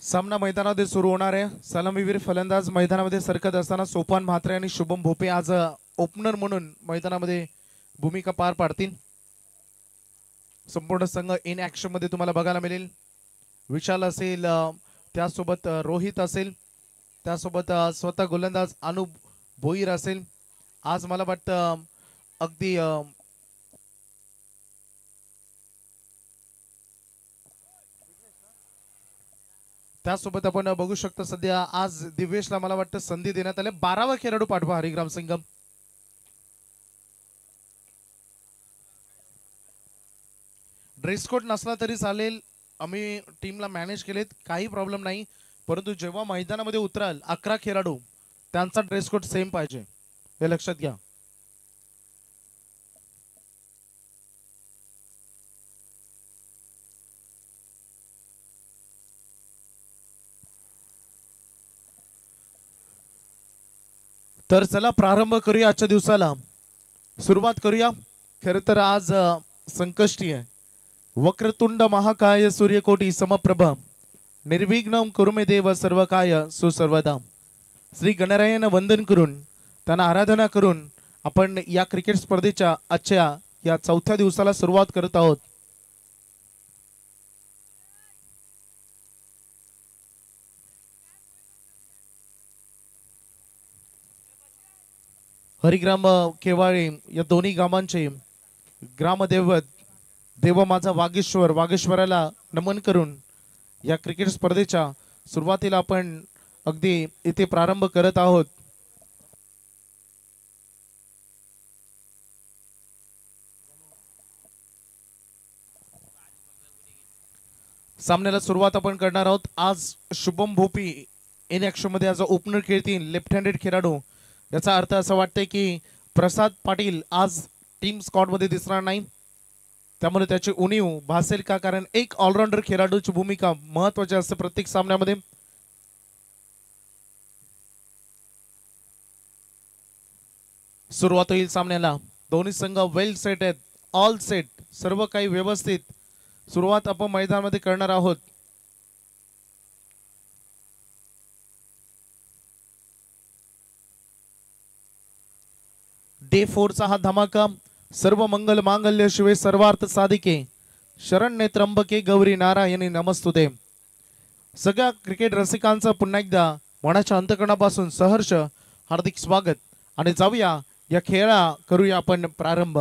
सामना मैदानामध्ये सुरू होणार आहे। सलामीवीर फलंदाज मैदानामध्ये सरकत असताना सोपान म्हात्रे आणि शुभम भोपे आज ओपनर म्हणून मैदानामध्ये भूमिका पार पाडतील। संपूर्ण संघ इन ॲक्शन मध्ये तुम्हाला बघायला मिळेल। विशाल असेल, त्यासोबत रोहित असेल, त्यासोबत स्वतः गोलंदाज अनूप भोईर असेल। आज मला वाटतं अगदी त्यासोबत आपण बघू शकतो सध्या आज दिवेशला मला वाटतं संधी देण्यात आली। 12वा खेळाडू पाठवा हरिग्राम संगम। ड्रेस कोड नसला तरी चालेल, आम्ही टीमला मॅनेज केलेत, काही प्रॉब्लेम नाही। परंतु जेव्हा मैदानामध्ये उतराल 11 खेळाडू त्यांचा ड्रेस कोड सेम पाहिजे, हे लक्षात घ्या। तर चला प्रारंभ करूया आजच्या दिवसाला, सुरुवात करूया। खरं तर आज संकष्टी आहे। वक्रतुंड महाकाय सूर्यकोटी समप्रभ निर्विघ्नं कुरु मे देव सर्व काय सुसर्वदा। श्री गणरायानं वंदन करून त्यांना आराधना करून आपण या क्रिकेट स्पर्धेच्या आजच्या या चौथ्या दिवसाला सुरुवात करत आहोत। हरिग्राम केवाळे या दोन्ही गावांचे ग्रामदैवत देव माझा वागेश्वर, वागेश्वराला नमन करून या क्रिकेट स्पर्धेच्या सुरुवातीला आपण अगदी इथे प्रारंभ करत आहोत। सामन्याला सुरुवात आपण करणार आहोत। आज शुभम भोपी इन ॲक्शन मध्ये आज ओपनर खेळतील, लेफ्ट हँडेड खेळाडू। याचा अर्थ असा वाटतंय की प्रसाद पाटील आज टीम स्क्वॉड मध्ये दिसणार नाही, त्यामुळे त्याची उणीव भासेल का, कारण एक ऑलराऊंडर खेळाडूची भूमिका महत्त्वाची असते प्रत्येक सामन्यामध्ये। सुरुवात होईल सामन्याला। दोन्ही संघ वेल सेट आहेत, ऑल सेट, सर्व काही व्यवस्थित। सुरुवात आपण मैदानामध्ये करणार आहोत। डे 4 चा हा धमाका। सर्व मंगल मांगल्य शिवे सर्वार्थ साधिके शरण्ये त्र्यंबके गौरी नारायणी नमस्तुते। सगळ्या क्रिकेट रसिकांचं पुन्हा एकदा मनाच्या अंतकरणापासून सहर्ष हार्दिक स्वागत। आणि जाऊया या खेळा करूया आपण प्रारंभ।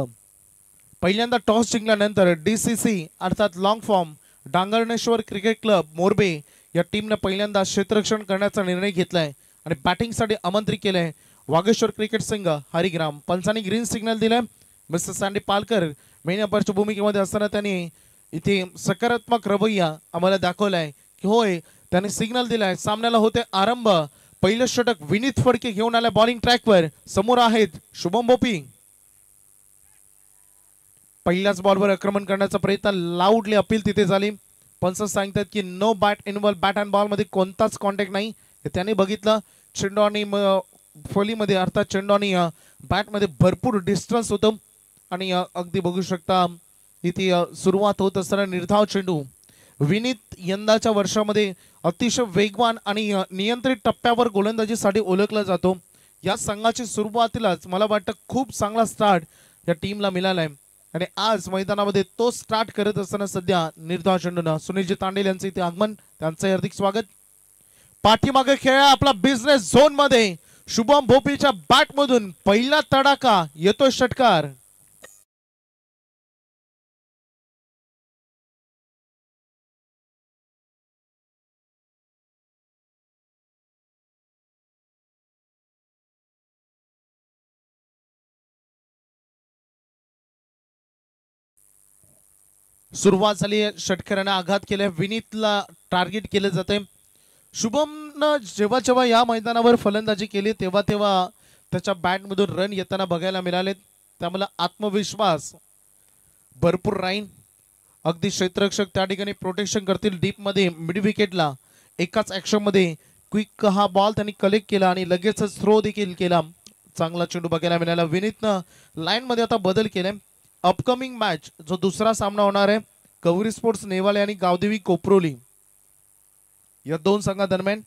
पहिल्यांदा टॉस जिंकल्यानंतर DCC अर्थात long form Dangarneshwar cricket club Morbe या टीमने पहिल्यांदा क्षेत्ररक्षण करण्याचा निर्णय घेतलाय आणि बॅटिंगसाठी आमंत्रित केलंय वागेश्वर क्रिकेट संघ हरिग्राम। पंचांनी ग्रीन सिग्नल दिलाय। मिस्टर सँडी पालकर मेन अंपायरच्या भूमिकेमध्ये असताना त्यांनी इथे सकारात्मक रवैया आम्हाला दाखवलाय की होय त्यांनी सिग्नल दिलाय। सामन्याला होते आरंभ। पहिलं षटक विनीत फडके घेऊन आल्या बॉलिंग ट्रॅकवर। समोर आहेत शुभम भोपी। पहिल्याच बॉलवर आक्रमण करण्याचा प्रयत्न, लाऊडली अपील तिथे झाली। पंच सांगतात की no bat involved, bat and ball मध्ये कोणताच कॉन्टॅक्ट नाही हे त्यांनी बघितलं। चेंडू आणि फलीमध्ये अर्थात चेंडू आणि बॅटमध्ये भरपूर डिस्टन्स होतं आणि अगदी बघू शकता इथे सुरुवात होत असताना निर्धाव चेंडू। विनीत यंदाच्या वर्षामध्ये अतिशय वेगवान आणि नियंत्रित टप्प्यावर गोलंदाजीसाठी ओळखला जातो। या संघाची सुरुवातीलाच मला वाटतं खूप चांगला स्टार्ट या टीमला मिळालाय आणि आज मैदानामध्ये तो स्टार्ट करत असताना सध्या निर्धाव चेंडूनं सुनीलजी तांडेल यांचं इथे आगमन, त्यांचं हार्दिक स्वागत। पाठीमागे खेळ आपला बिझनेस झोन मध्ये शुभम भोपीच्या बॅट मधून पहिला तडाखा येतोय, षटकार। सुरुवात झाली, षटकाराने आघात केलाय, विनीतला टार्गेट केलं जाते। शुभमनं जेव्हा जेव्हा या मैदानावर फलंदाजी केली तेव्हा तेव्हा त्याच्या बॅटमधून रन येताना बघायला मिळाले, त्यामुळे आत्मविश्वास भरपूर राहील। अगदी क्षेत्ररक्षक त्या ठिकाणी प्रोटेक्शन करतील डीप मध्ये मिड विकेटला। एकाच ॲक्शन मध्ये क्विक हा बॉल त्यांनी कलेक्ट केला आणि लगेचच थ्रो देखील केला। चांगला चेंडू बघायला मिळाला। विनीतनं लाईन मध्ये आता बदल केले। अपकमिंग मॅच जो दुसरा सामना होणार आहे कवरी स्पोर्ट्स नेवाले आणि गावदेवी कोपरोली या दोन संघादरम्यान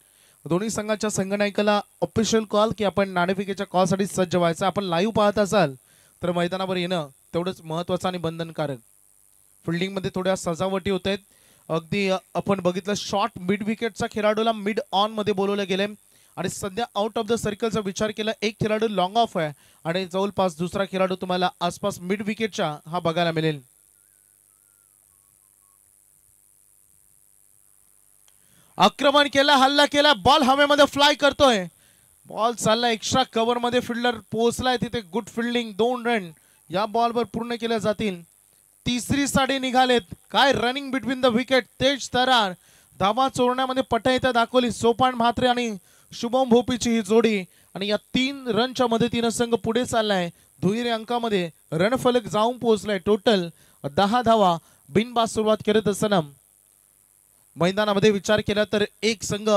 दोन्ही संघाच्या संघनायकाला ऑफिशियल कॉल की आपण नाणेफेकीच्या कॉलसाठी सज्ज व्हायचं. आपण लाईव्ह पाहत असाल तर मैदानावर येणं तेवढंच महत्त्वाचं आणि बंधनकारक. फिल्डिंगमध्ये थोड्या सजावटी होत आहेत. अगदी आपण बघितलं शॉर्ट मिड विकेटचा खेळाडूला मिड ऑन मध्ये बोलवलं गेले आणि सध्या आउट ऑफ द सर्कलचा विचार केला एक खेळाडू लॉंग ऑफ आहे आणि जवळपास दुसरा खेळाडू तुम्हाला आसपास मिड विकेटच्या हा बघायला मिळेल. आक्रमण केला, हल्ला केला, बॉल हवेमध्ये फ्लाय करतोय. बॉल चालला एक्स्ट्रा कव्हर मध्ये, फिल्डर पोहोचलाय तिथे. गुड फिल्डिंग, 2 रन या बॉलवर पूर्ण केल्या जातील. तिसरी साडी निघालेत. काय रनिंग बिटवीन द विकेट. तेज तरार धावा चोरण्यामध्ये पटयता दाखवली. सोपान म्हात्रे आणि शुभम भोपीची ही जोडी आणि या 3 रनच्या मदतीनं संघ पुढे चाललाय. दुहेरी अंकामध्ये रणफलक जाऊन पोहोचलाय. टोटल 10 धावा बिनबाद सुरुवात करत असताना मैदानामध्ये विचार केला तर एक संघ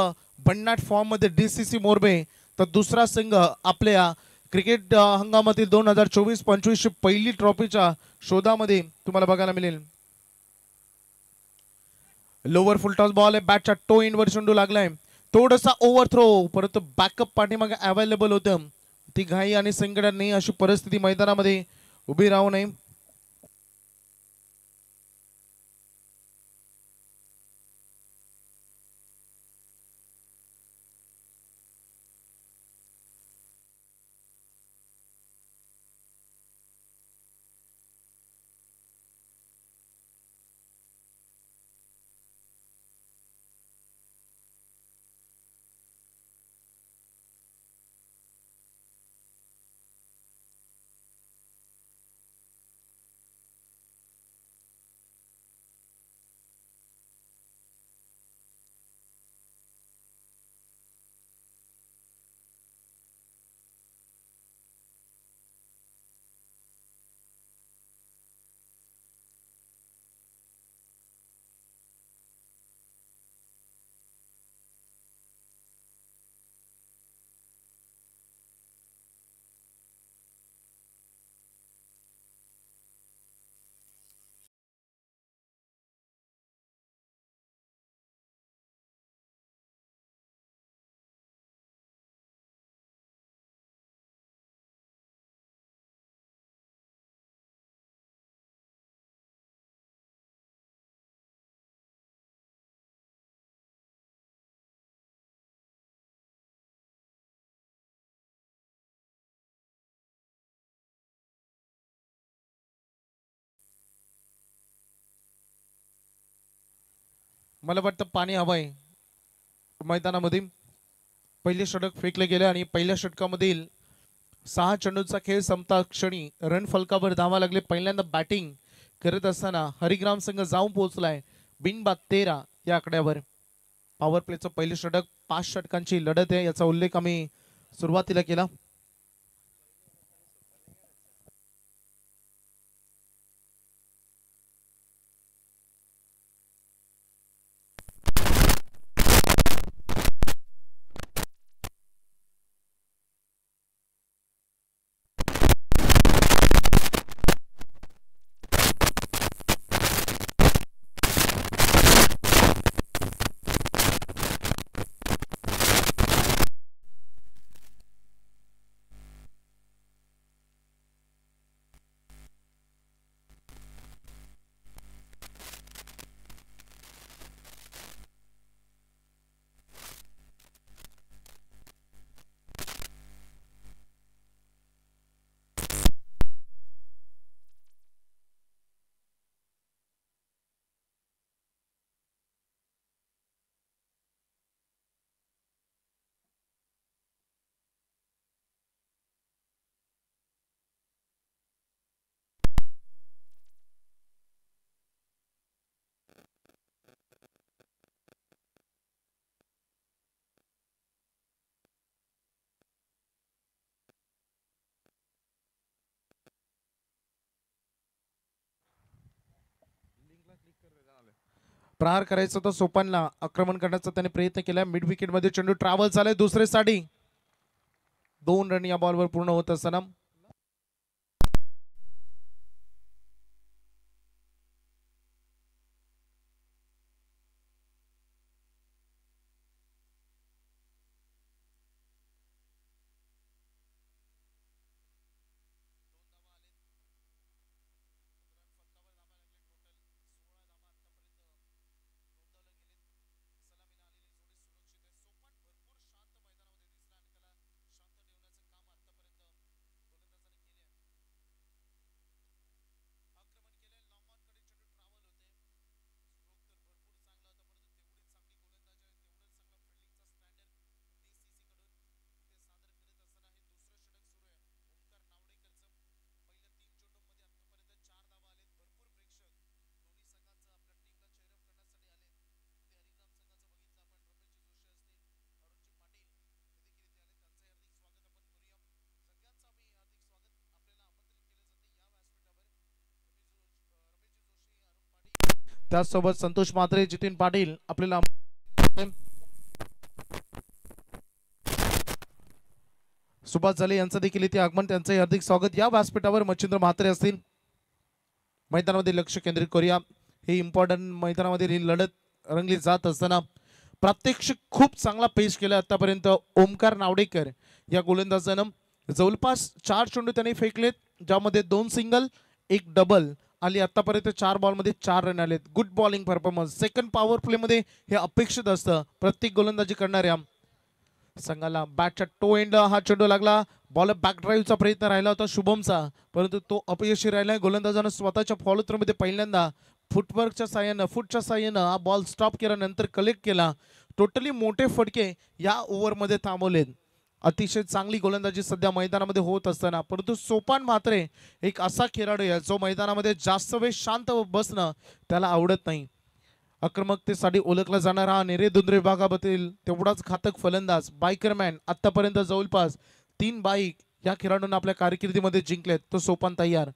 भन्नाट फॉर्म मध्ये डीसीसी मोरबे तर दुसरा संघ आपल्या क्रिकेट हंगामातील 2024-25 पहिली ट्रॉफीच्या शोधामध्ये तुम्हाला बघायला मिळेल. लोअर फुलटॉस बॉल आहे. बॅटच्या टो इन वर चेंडू लागलाय. थोडासा ओव्हर थ्रो परंतु बॅकअप पाठीमागे अवेलेबल होतं. ती घाई आणि संकटात नाही अशी परिस्थिती मैदानामध्ये उभी राहू नये. मला वाटतं पाणी हवंय मैदानामध्ये. पहिले षटक फेकले गेले आणि पहिल्या षटकामधील 6 चेंडूचा खेळ संपता क्षणी रन फलकावर धावा लागले. पहिल्यांदा बॅटिंग करत असताना हरिग्राम संघ जाऊन पोहोचलाय बिनबाद 13 या आकड्यावर. पॉवर प्लेचं पहिले षटक 5 षटकांची लढत आहे याचा उल्लेख आम्ही सुरुवातीला केला. प्रहार करायचं तर सोपानला आक्रमण करण्याचा त्याने प्रयत्न केला. मिड विकेट मध्ये चेंडू ट्रॅव्हल झालाय. दुसरे साठी 2 रन या बॉलवर पूर्ण होत असताना त्याचसोबत संतोष म्हात्रे, जितीन पाटील आपल्याला सुभाष झाले यांचं देखील इथे आगमन, त्यांचे हार्दिक स्वागत. या व्यासपीठावर मच्छिंद्र म्हात्रे असतील. मैदानामध्ये लक्ष केंद्रित करूया. हे इम्पॉर्टंट मैदानामध्ये ही लढत रंगली जात असताना प्रात्यक्षिक खूप चांगला पेश केला आतापर्यंत ओमकार नावडेकर या गोलंदाजानं. जवळपास 4 चेंडू त्यांनी फेकलेत, ज्यामध्ये 2 सिंगल 1 डबल आली. आतापर्यंत 4 बॉलमध्ये 4 रन आलेत. Good bowling performance. Second power play मध्ये हे अपेक्षित असतं प्रत्येक गोलंदाजी करणाऱ्या संघाला. बॅटच्या टो एंड हा चेंडू लागला. बॉल बॅक ड्राईव्हचा प्रयत्न राहिला होता शुभमचा, परंतु तो अपयशी राहिला. गोलंदाजानं स्वतःच्या फॉलो थ्रो मध्ये पहिल्यांदा फुटवर्कच्या साह्यानं हा बॉल स्टॉप केला, नंतर कलेक्ट केला. टोटली मोठे फटके या ओव्हरमध्ये थांबवलेत. अतिशय चांगली गोलंदाजी सध्या मैदानामध्ये होत असताना, परंतु सोपान म्हात्रे एक असा खेळाडू आहे जो मैदानामध्ये जास्त वेळ शांत बसणं त्याला आवडत नाही. आक्रमकतेसाठी ओळखला जाणारा हा नेरे-दुंद्रे विभागातील तेवढाच घातक फलंदाज. बायकरमॅन आतापर्यंत जवळपास 3 बाईक या खेळाडूंना आपल्या कारकिर्दीमध्ये जिंकलेत. तो सोपान तयार.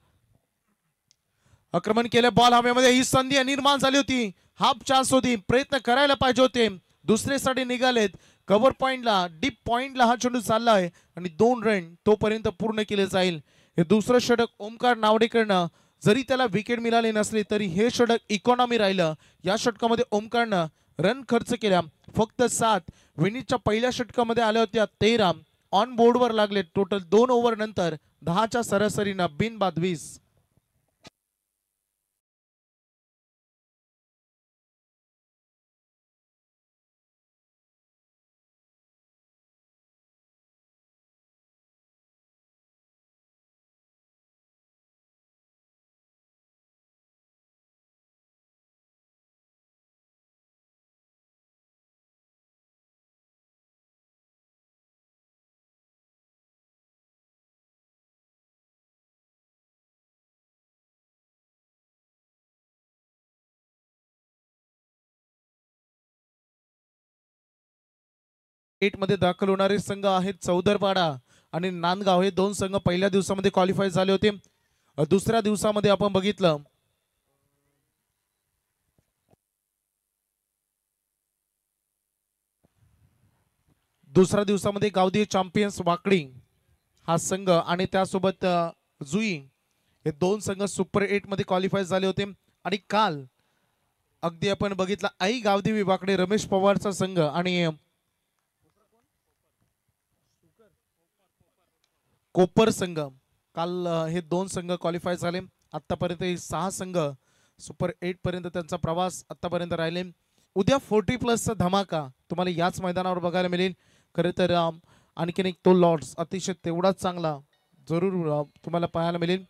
आक्रमण केले, बॉल हवेमध्ये. ही संधी निर्माण झाली होती, हाफ चान्स होती, प्रयत्न करायला पाहिजे होते. दुसऱ्यासाठी निघालेत. कव्हर पॉइंटला, डीप पॉइंटला हा चेंडू चाललाय आणि 2 रन तोपर्यंत पूर्ण केले जाईल. हे दुसरं षटक ओमकार नावडेकरनं, जरी त्याला विकेट मिळाली नसली तरी हे षटक इकॉनॉमी राहिलं. या षटकामध्ये ओमकारनं रन खर्च केल्या फक्त 7. विनीतच्या पहिल्या षटकामध्ये आल्या होत्या 13. ऑन बोर्डवर लागले. टोटल 2 ओव्हर नंतर 10च्या सरासरीनं बिनबाद 20. मध्ये दाखल होणारे संघ आहेत चौदरपाडा आणि नांदगाव. हे 2 संघ पहिल्या दिवसामध्ये क्वालिफाय झाले होते. दुसऱ्या दिवसामध्ये आपण बघितलं दुसऱ्या दिवसामध्ये गावदी चॅम्पियन्स वाकडी हा संघ आणि त्यासोबत जुई हे 2 संघ सुपर 8 मध्ये क्वालिफाय झाले होते. आणि काल अगदी आपण बघितलं आई गावदेवी वाकडे रमेश पवारचा संघ आणि कोपर संघ, काल हे 2 संघ क्वालिफाय झाले. आतापर्यंत हे 6 संघ सुपर 8 पर्यंत त्यांचा प्रवास आतापर्यंत राहिले. उद्या 40+ धमाका तुम्हाला याच मैदानावर बघायला मिळेल. खरे तर आणखीन एक तो लॉर्ड्स अतिशय तेवढाच चांगला जरूर तुम्हाला पाहायला मिळेल.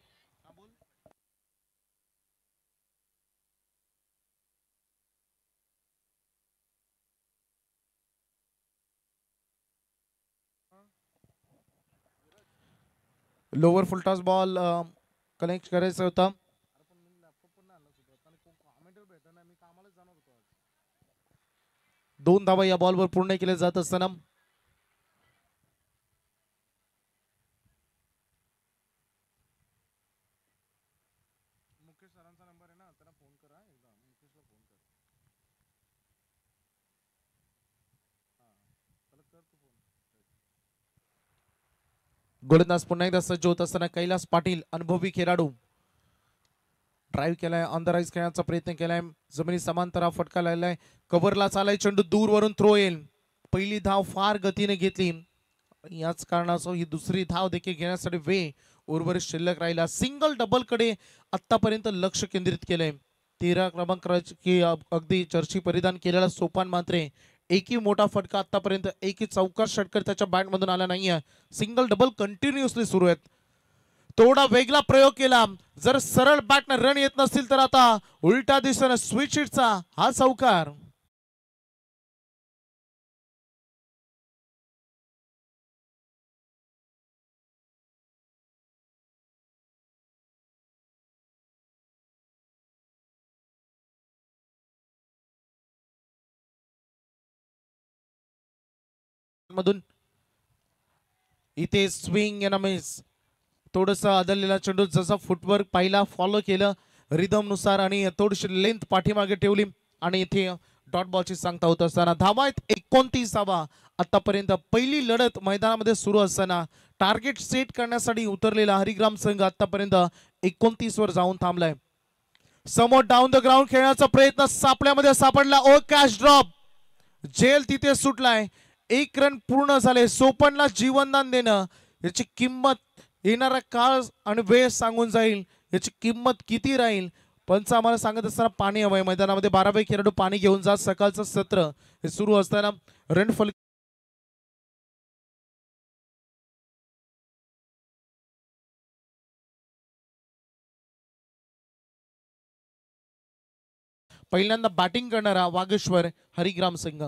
लोअर फुलटॉस बॉल कनेक्ट करायचा होता. 2 धावा या बॉलवर पूर्ण केले जात असताना गोलंदाज पुन्हा एकदा सज्ज होत असताना कैलास पाटील अनुभवी खेळाडू ड्राईव्ह केलाय, ऑन द राईज खेळण्याचा प्रयत्न केलाय. जमिनी समांतर फटका लागलाय. कव्हरला चालाय चेंडू, दूरवरून थ्रो येईल. पहिली धाव फार गतीने घेतली, याच कारणासह ही दुसरी धाव देखील घेण्यासाठी वेळ उर्वरित शिल्लक राहिला. सिंगल डबल कडे आतापर्यंत लक्ष केंद्रित केलंय. 13 क्रमांकाची अगदी चर्ची परिधान केलेला सोपान म्हात्रे एकही मोठा फटका आतापर्यंत एकही चौकार षटकर त्याच्या बॅट मधून आला नाहीये. सिंगल डबल कंटिन्युअसली सुरू आहेत. थोडा वेगळा प्रयोग केला. जर सरळ बॅटनं रन येत नसतील तर आता उलटा दिशेने स्विच हिटचा हा चौकार. मधून इथे स्विंग एन मिस, थोडस आदळलेला चेंडू, जसा फुटवर्क पाहिला, फॉलो केलं, रिदम नुसार आणि थोडीशी लेंथ पाठीमागे ठेवली आणि इथे डॉट बॉलची सांगता होत असताना धावा आहेत 29 धावा. आतापर्यंत पहिली लढत मैदानामध्ये सुरू असताना टार्गेट सेट करण्यासाठी उतरलेला हरिग्राम संघ आतापर्यंत 29 वर जाऊन थांबलाय. समोर डाऊन द ग्राउंड खेळण्याचा प्रयत्न सापड्यामध्ये सापडला. ओ कॅश ड्रॉप, जेल तिथे सुटलाय. 1 रन पूर्ण झाले. सोपनला जीवनदान देणं याची किंमत येणारा काळ आणि वेळ सांगून जाईल. याची किंमत किती राहील. पंच आम्हाला सांगत असताना पाणी हवंय मैदानामध्ये. 12 खेळाडू पाणी घेऊन जात. सकाळचं सत्र हे सुरू असताना रणफल पहिल्यांदा बॅटिंग करणारा वागेश्वर हरिग्राम संघ.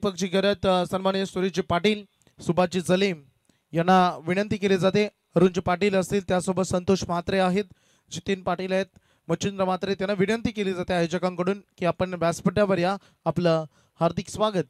दीपकची गरज सन्माननीय सुरेशजी पाटील, सुभाषजी जलीम यांना विनंती केली जाते. अरुणजी पाटील असतील, त्यासोबत संतोष म्हात्रे आहेत, जितीन पाटील आहेत, मच्छिंद्र म्हात्रे, त्यांना विनंती केली जाते आयोजकांकडून की आपण व्यासपीठावर या. आपलं हार्दिक स्वागत.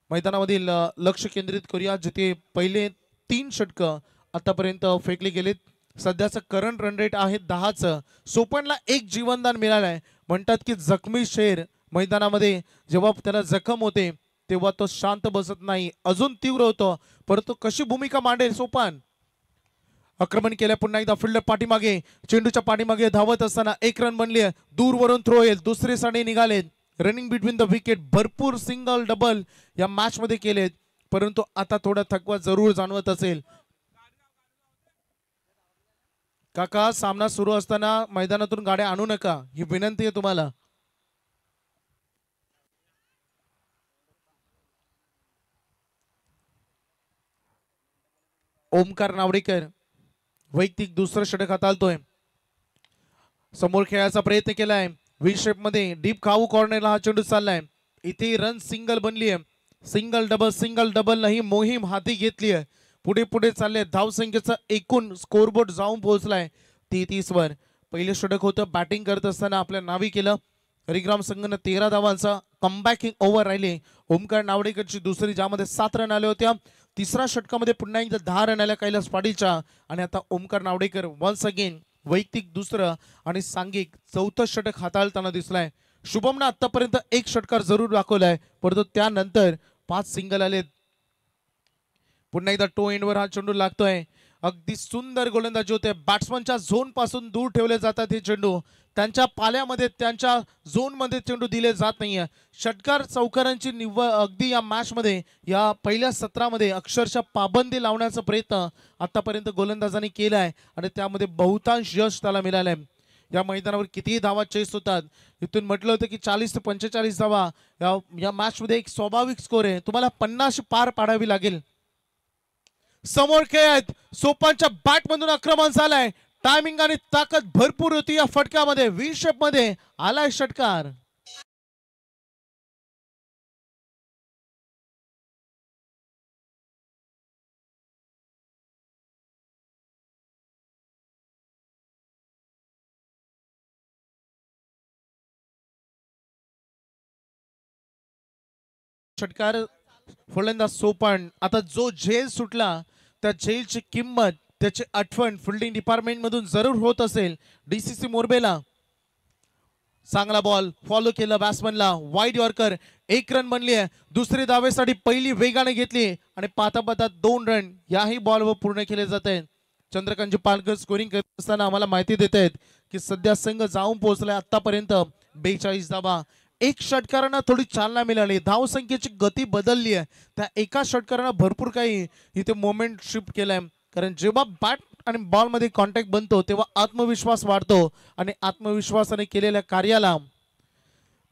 मैदानामधील लक्ष केंद्रित करूया. जिथे पहिले 3 षटकं आतापर्यंत फेकले गेलेत. सध्याचं करंट रन रेट आहे 10चं. सोपनला 1 जीवनदान मिळालंय. म्हणतात की जखमी शेर मैदानामध्ये जेव्हा त्याला जखम होते तेव्हा तो शांत बसत नाही, अजून तीव्र होतो. परंतु कशी भूमिका मांडेल सोपान. आक्रमण केल्या पुन्हा एकदा फिल्डर पाठीमागे, चेंडूच्या पाठीमागे धावत असताना 1 रन बनली. दूरवरून थ्रो येईल. दुसरे साडे निघालेत. Running between the wicket. भरपूर सिंगल डबल या मॅच मध्ये केलेत. परंतु आता थोडा थकवा जरूर जाणवत असेल. काका, सामना सुरू असताना मैदानातून गाड्या आणू नका, ही विनंती आहे तुम्हाला. ओमकार नावडेकर वैयक्तिक दुसरं षटक हाताळतोय. समोर खेळायचा प्रयत्न केलाय. व्ही शेप मध्ये डीप खाऊ कॉर्नरला हा चेंडू चाललाय. इथे रन सिंगल बनली आहे. सिंगल डबल नाही मोहीम हाती घेतली आहे. पुढे पुढे चालले. धावसंख्येचा एकूण स्कोरबोर्ड जाऊन पोहोचलाय 33 वर. पहिले षटक होतं बॅटिंग करत असताना आपल्या नावी केलं. हरिग्राम संघानं 13 धावांचा कमबॅकिंग ओव्हर राहिले. ओमकार नावडेकरची दुसरी, ज्यामध्ये 7 रन आले होत्या. तिसऱ्या षटकामध्ये पुन्हा एकदा 10 रन आल्या कैलास पाटीलच्या. आणि आता ओमकार नावडेकर वन्स अगेन वैयक्तिक दुसरं आणि सांघिक चौथं षटक हाताळताना दिसलाय. शुभमनं आतापर्यंत 1 षटकार जरूर दाखवलाय, परंतु त्यानंतर 5 सिंगल आलेत. पुन्हा एकदा टो एंडवर हा चेंडू लागतोय. अगदी सुंदर गोलंदाजी होते. बॅट्समनच्या झोन पासून दूर ठेवले जातात हे चेंडू. त्यांच्या पाल्यामध्ये, त्यांच्या झोन मध्ये चेंडू दिले जात नाहीये. षटकार चौकारांची निव्वळ अगदी या मॅच मध्ये, या पहिल्या सत्रामध्ये अक्षरशः पाबंदी लावण्याचा प्रयत्न आतापर्यंत गोलंदाजांनी केलाय आणि त्यामध्ये बहुतांश यश त्याला मिळालंय. या मैदानावर कितीही धावा चेस होतात. इथून म्हटलं होतं की 40 ते 45 धावा या मॅच मध्ये एक स्वाभाविक स्कोर आहे. तुम्हाला 50 पार पाडावी लागेल. समोर खेळ आहेत. सोपानच्या बॅट मधून आक्रमण झालंय. टायमिंग आणि ताकद भरपूर होती या फटक्यामध्ये. व्ही शेप मध्ये आलाय षटकार. षटकार फलंदाज सोपान. आता जो झेल सुटला त्या झेलची किंमत त्याची आठवण फिल्डिंग डिपार्टमेंट मधून जरूर होत असेल डीसीसी मोरबेला. चांगला बॉल फॉलो केला बॅट्समनला, वाईड यॉर्कर, 1 रन बनली आहे. दुसरी धावेसाठी पहिली वेगाने घेतली आणि पाहता पाहता 2 रन याही बॉलवर पूर्ण केले जाते. चंद्रकांतजी पालकर स्कोरिंग करत असताना आम्हाला माहिती देत आहेत की सध्या संघ जाऊन पोहोचलाय आतापर्यंत 42 धावा. 1 षटकारांना थोडी चालना मिळाली, धावसंख्येची गती बदलली आहे. त्या एका षटकारानं भरपूर काही इथे मोमेंट शिफ्ट केलाय. कारण जेव्हा बॅट आणि बॉल मध्ये कॉन्टॅक्ट बनतो तेव्हा आत्मविश्वास वाढतो आणि आत्मविश्वासाने केलेल्या कार्याला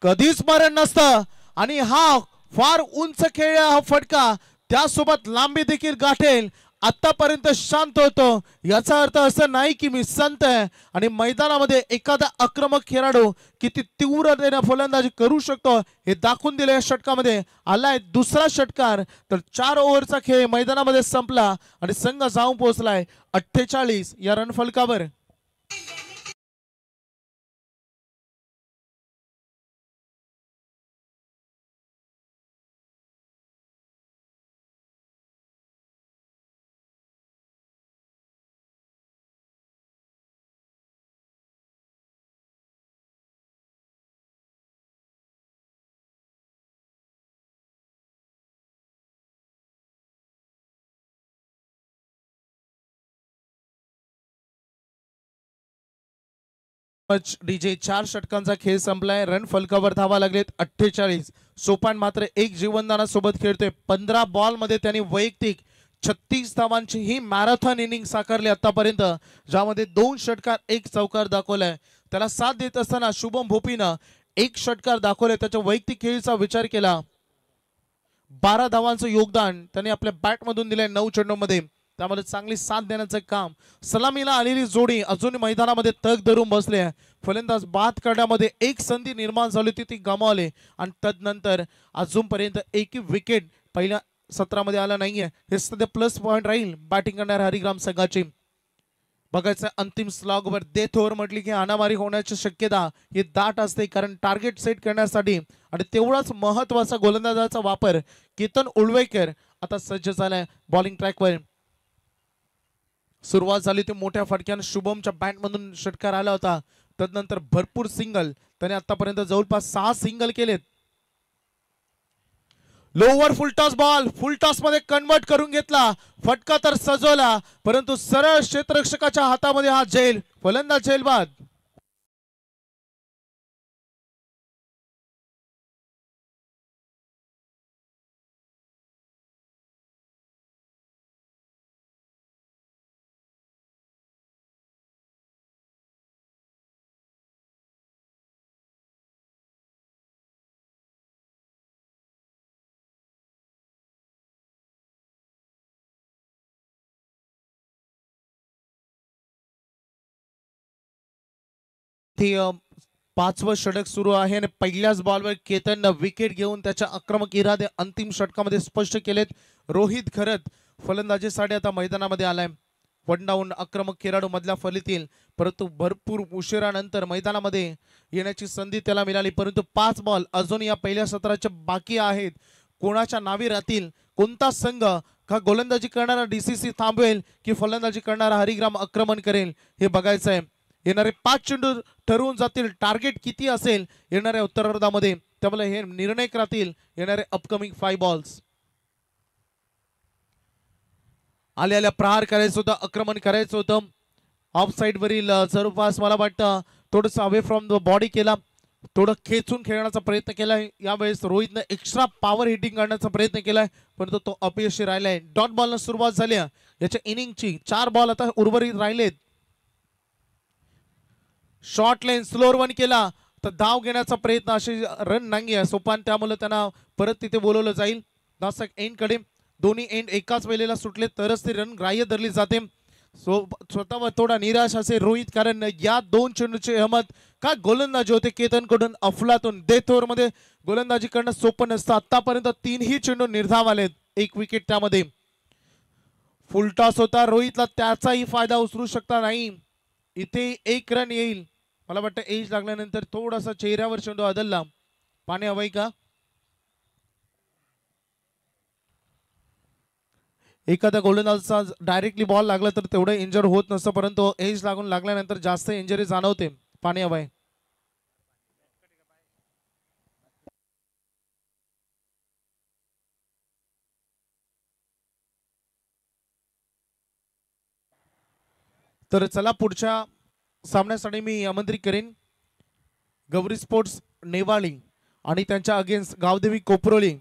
कधीच मरण नसतं. आणि हा फार उंच खेळला हा फटका, त्यासोबत लांबी देखील गाठेल. आतापर्यंत शांत होतो याचा अर्थ असं नाही की मी संत आहे आणि मैदानामध्ये एखादा आक्रमक खेळाडू किती तीव्रतेने फलंदाजी करू शकतो हे दाखवून दिले. या षटकामध्ये आलाय दुसरा षटकार, तर 4 ओव्हरचा खेळ मैदानामध्ये संपला आणि संघ जाऊन पोहोचलाय 48 या रन फलकावर. डीजे 4 षटकांचा खेळ संपलाय. रन फलकावर धावा लागलेत 48. सोपान मात्र 1 जीवनदानासोबत खेळतोय. 15 बॉल मध्ये त्यांनी वैयक्तिक 36 धावांची ही मॅरेथॉन इनिंग साकारली आतापर्यंत, ज्यामध्ये 2 षटकार 1 चौकार दाखवलाय. त्याला साथ देत असताना शुभम भोपीनं 1 षटकार दाखवले. त्याच्या वैयक्तिक खेळीचा विचार केला 12 धावांचं योगदान त्यांनी आपल्या बॅटमधून दिलंय 9 चेंडूंमध्ये. त्यामध्ये चांगली साथ देण्याचं काम. सलामीला आलेली जोडी अजून मैदानामध्ये तग धरून बसले. फलंदाज बाद करण्यामध्ये 1 संधी निर्माण झाली होती, ती गमावली आणि तदनंतर अजूनपर्यंत एकही विकेट पहिल्या सत्रामध्ये आला नाहीये. हे सध्या प्लस पॉइंट राहील बॅटिंग करणाऱ्या हरिग्राम संघाची. बघायचं अंतिम स्लॉगवर डेथ ओव्हर म्हटली की हाणामारी होण्याची शक्यता ही दाट असते, कारण टार्गेट सेट करण्यासाठी आणि तेवढाच महत्वाचा गोलंदाजाचा वापर. केतन उळवेकर आता सज्ज झालाय बॉलिंग ट्रॅकवर. सुरुवात झाली ती मोठ्या फटक्याने शुभमच्या बॅटमधून षटकार आला होता. तदनंतर भरपूर सिंगल, त्याने आतापर्यंत जवळपास 6 सिंगल केलेत. लोवर फुलटॉस बॉल फुलटॉस मध्ये कन्वर्ट करून घेतला. फटका तर सजवला, परंतु सरळ क्षेत्ररक्षकाच्या हातामध्ये हा झेल, फलंदाज झेल बाद. पाचवं षटक सुरू आहे आणि पहिल्याच बॉलवर केतननं विकेट घेऊन त्याच्या आक्रमक इरादे अंतिम षटकामध्ये स्पष्ट केलेत. रोहित खरत फलंदाजीसाठी आता मैदानामध्ये आलाय. 1 डाऊन आक्रमक खेळाडू मधल्या फलीतील, परंतु भरपूर उशिरानंतर मैदानामध्ये येण्याची संधी त्याला मिळाली. परंतु 5 बॉल अजून या पहिल्या सत्राचे बाकी आहेत. कोणाच्या नावी राहतील, कोणता संघ का गोलंदाजी करणारा डीसीसी थांबवेल की फलंदाजी करणारा हरिग्राम आक्रमण करेल हे बघायचं आहे. येणारे 5 चेंडू ठरवून जातील टार्गेट किती असेल येणाऱ्या उत्तरार्धामध्ये, त्यामुळे हे निर्णायक राहतील येणारे अपकमिंग 5 बॉल्स. आल्याला प्रहार करायचं होतं, आक्रमण करायचं होतं. ऑफ साइड वरील जवळपास मला वाटतं थोडंसं अवे फ्रॉम द बॉडी केला, थोडं खेचून खेळण्याचा प्रयत्न केलाय. यावेळेस रोहितनं एक्स्ट्रा पॉवर हिटिंग करण्याचा प्रयत्न केलाय, परंतु तो अपयशी राहिलाय. डॉट बॉलनं सुरुवात झाली याच्या इनिंगची. 4 बॉल आता उर्वरित राहिलेत. शॉर्ट लाईन स्लोअर वन केला तर धाव घेण्याचा प्रयत्न, असे रन नाही आहे सोपान, त्यामुळे त्यांना परत तिथे बोलवलं जाईल. दर्शक एंड कडे दोन्ही एंड एकाच वेळेला सुटले तरच ते रन ग्राह्य धरली जाते. स्वतःवर थोडा निराश असे रोहित, कारण या 2 चेंडूची अहमद काय गोलंदाजी होते केतन कडून अफलातून. डेथ ओव्हर मध्ये गोलंदाजी करणं सोपं नसतं. आतापर्यंत 3ही चेंडू निर्धाव आलेत, 1 विकेट त्यामध्ये. फुलटॉस होता रोहितला, त्याचाही फायदा उचलू शकता नाही. इथे 1 रन येईल. मला वाटतं एज लागल्यानंतर थोडासा चेहऱ्यावर चेंडू आदलला. पाणी हवंय का? एखाद्या गोलंदाजाचा डायरेक्टली बॉल लागला तर तेवढं इंजर होत नसतं, परंतु एज लागून लागल्यानंतर जास्त इंजरी जाणवते. पाणी हवंय. तर चला पुढच्या सामन्यासाठी मी आमंत्रित करेन गौरी स्पोर्ट्स नेवाळी आणि त्यांच्या अगेन्स्ट गावदेवी कोपरोली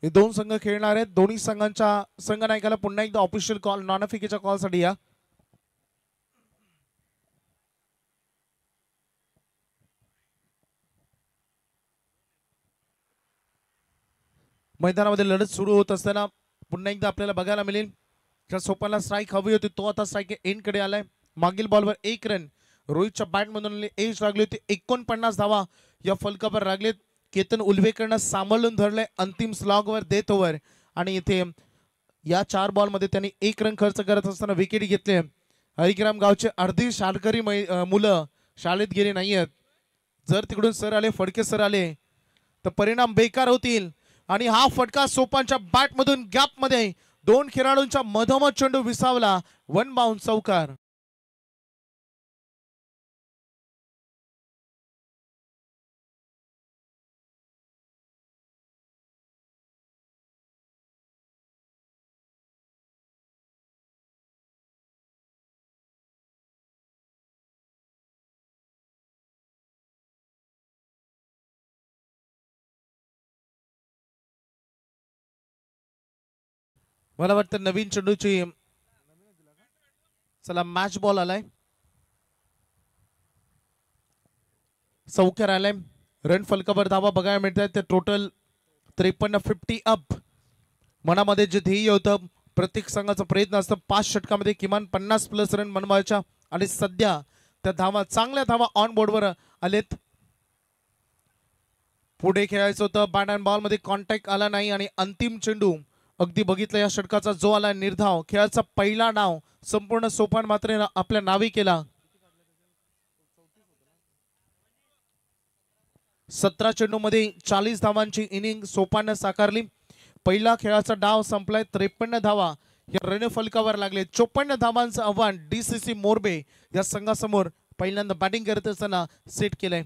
हे दोन संघ खेळणार आहेत. दोन्ही संघांच्या संघनायकाला पुन्हा एकदा ऑफिशियल कॉल नॉनफिकेच्या कॉलसाठी या. मैदानामध्ये लढत सुरू होत असताना पुन्हा एकदा आपल्याला बघायला मिळेल ज्या सोपानला स्ट्राईक हवी होती तो आता स्ट्राईक एंड कडे आलाय. मागील बॉलवर 1 रन रोहितच्या बॅटमधून एज लागली होती. 49 धावा या फलकावर लागलेत. केतन उलवेकरनं सांभाळून धरले अंतिम स्लॉगवर डेथ ओव्हर आणि इथे या 4 बॉलमध्ये त्यांनी 1 रन खर्च करत असताना विकेट घेतले. हरिग्राम गावचे अर्धी शाळकरी मुलं शाळेत गेले नाही आहेत. जर तिकडून सर आले फडके सर आले तर परिणाम बेकार होतील आणि हा फटका सोपानच्या बॅटमधून गॅपमध्ये दोन खेळाडूंच्या मधोमध चेंडू विसावला. 1 बाउंस चौकार. मला वाटतं नवीन चेंडूची चला मॅच बॉल आलाय. चौकार आलाय. रन फलकावर धावा बघायला मिळतात ते टोटल 53-50 अप. मनामध्ये जे ध्येय होतं प्रत्येक संघाचा प्रयत्न असतं 5 षटकामध्ये किमान 50+ रन बनवायच्या आणि सध्या त्या धावा चांगल्या धावा ऑन बोर्डवर आलेत. पुढे खेळायचं होतं बॅट अँड बॉल मध्ये कॉन्टॅक्ट आला नाही आणि अंतिम चेंडू अगदी बघितलं या षटकाचा जो आला निर्धाव खेळाचा पहिला डाव संपूर्ण सोपान मात्र आपल्या नावी केला. 17 चेंडूमध्ये 40 धावांची इनिंग सोपानने साकारली. पहिला खेळाचा डाव संपलाय. 53 धावा या रणफलकावर लागले. 54 धावांचं आव्हान DCC मोरबे या संघासमोर पहिल्यांदा बॅटिंग करत असताना सेट केलंय.